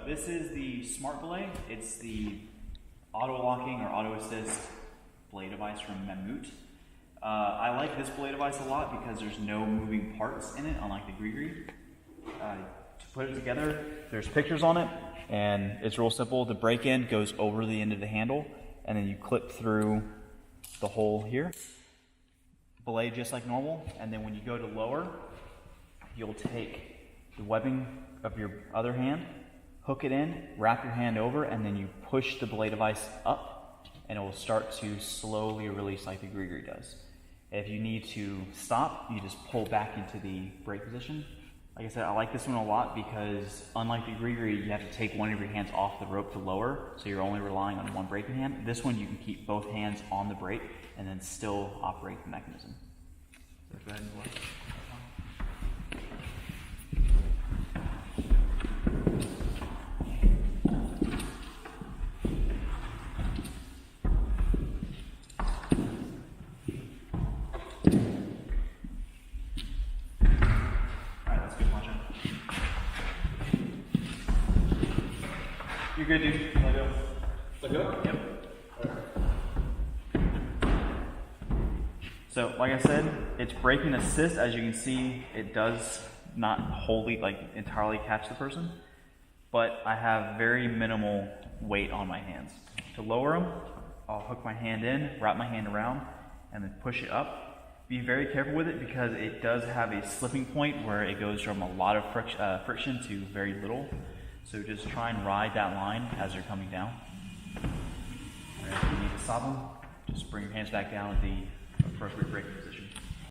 This is the SMART Belay. It's the auto-locking or auto-assist belay device from Mammut. I like this belay device a lot because there's no moving parts in it, unlike the Gree. To put it together, there's pictures on it, and it's real simple. The break-in goes over the end of the handle, and then you clip through the hole here. Belay just like normal, and then when you go to lower, you'll take the webbing of your other hand, hook it in, wrap your hand over, and then you push the belay device up, and it will start to slowly release like the Gree does. If you need to stop, you just pull back into the brake position. Like I said, I like this one a lot because unlike the Gree, you have to take one of your hands off the rope to lower, so you're only relying on one braking hand. This one you can keep both hands on the brake and then still operate the mechanism. So go ahead and go. You're good, dude. Let go. Let go? Yep. So, like I said, it's braking assist. As you can see, it does not wholly, entirely catch the person, but I have very minimal weight on my hands. To lower them, I'll hook my hand in, wrap my hand around, and then push it up. Be very careful with it because it does have a slipping point where it goes from a lot of friction to very little. So just try and ride that line as you're coming down. And if you need to stop them, just bring your hands back down at the appropriate braking position.